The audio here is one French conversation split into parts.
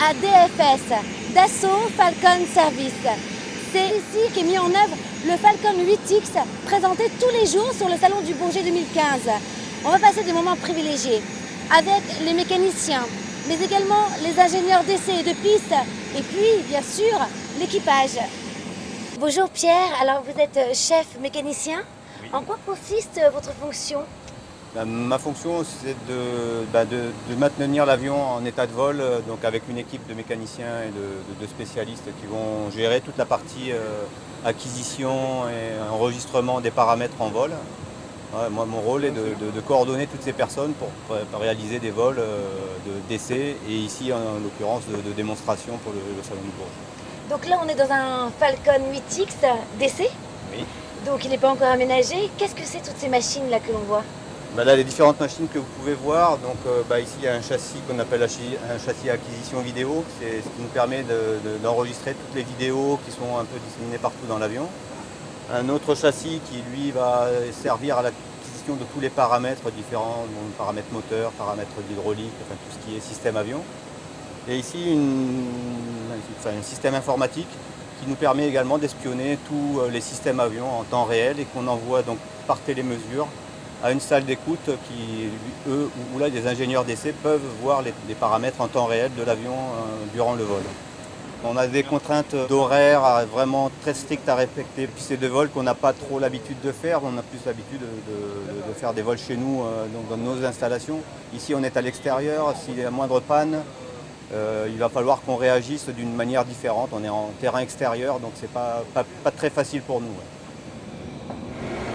à DFS, Dassault Falcon Service. C'est ici qu'est mis en œuvre le Falcon 8X, présenté tous les jours sur le Salon du Bourget 2015. On va passer des moments privilégiés avec les mécaniciens, mais également les ingénieurs d'essai et de piste, et puis, bien sûr, l'équipage. Bonjour Pierre, alors vous êtes chef mécanicien. Oui. En quoi consiste votre fonction? Ma fonction, c'est de maintenir l'avion en état de vol, donc avec une équipe de mécaniciens et de spécialistes qui vont gérer toute la partie acquisition et enregistrement des paramètres en vol. Ouais, moi, mon rôle est de coordonner toutes ces personnes pour réaliser des vols d'essai et ici, en l'occurrence, de démonstration pour le Salon du Bourget. Donc là, on est dans un Falcon 8X d'essai. Oui. Donc il n'est pas encore aménagé. Qu'est-ce que c'est toutes ces machines là que l'on voit? Là, les différentes machines que vous pouvez voir, donc ici il y a un châssis qu'on appelle un châssis acquisition vidéo, c'est ce qui nous permet d'enregistrer toutes les vidéos qui sont un peu disséminées partout dans l'avion. Un autre châssis qui lui va servir à l'acquisition de tous les paramètres différents, donc paramètres moteurs, paramètres d'hydraulique, enfin tout ce qui est système avion. Et ici un système informatique qui nous permet également d'espionner tous les systèmes avions en temps réel et qu'on envoie donc par télémesure à une salle d'écoute qui, eux, où là, des ingénieurs d'essai peuvent voir les paramètres en temps réel de l'avion durant le vol. On a des contraintes d'horaire vraiment très strictes à respecter. Puis c'est des vols qu'on n'a pas trop l'habitude de faire. On a plus l'habitude de faire des vols chez nous, donc dans nos installations. Ici, on est à l'extérieur. S'il y a la moindre panne, il va falloir qu'on réagisse d'une manière différente. On est en terrain extérieur, donc c'est pas très facile pour nous.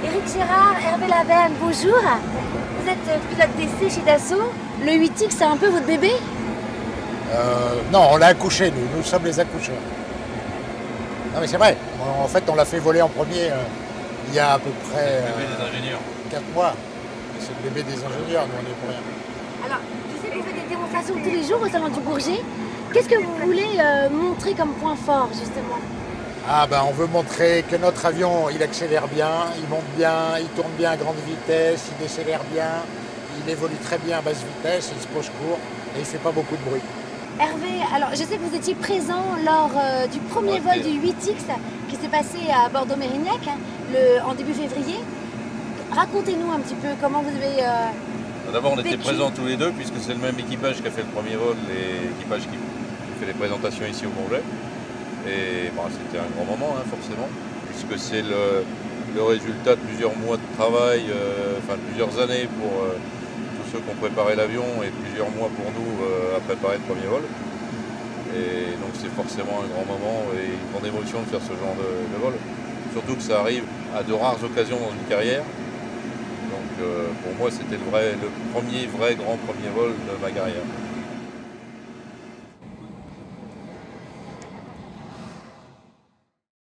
Éric Gérard, Hervé Laverne, bonjour. Vous êtes pilote d'essai chez Dassault. Le 8X, c'est un peu votre bébé? Non, on l'a accouché, nous sommes les accoucheurs. Non mais c'est vrai, en fait on l'a fait voler en premier il y a à peu près Le bébé des ingénieurs. 4 mois. C'est le bébé des ingénieurs, nous on est pour rien. Alors, je sais que vous faites des démonstrations tous les jours au Salon du Bourget. Qu'est-ce que vous voulez montrer comme point fort, justement? Ah ben on veut montrer que notre avion il accélère bien, il monte bien, il tourne bien à grande vitesse, il décélère bien, il évolue très bien à basse vitesse, il se pose court et il ne fait pas beaucoup de bruit. Hervé, alors je sais que vous étiez présent lors du premier vol du 8X qui s'est passé à Bordeaux-Mérignac en début février. Racontez-nous un petit peu comment vous avez D'abord, on était vécu. présents tous les deux, puisque c'est le même équipage qui a fait le premier vol, l'équipage qui fait les présentations ici au Bourget. Et c'était un grand moment, forcément, puisque c'est le résultat de plusieurs mois de travail, plusieurs années pour tous ceux qui ont préparé l'avion et plusieurs mois pour nous à préparer le premier vol. Et donc c'est forcément un grand moment et une grande émotion de faire ce genre de vol. Surtout que ça arrive à de rares occasions dans une carrière. Donc pour moi c'était le premier vrai grand premier vol de ma carrière.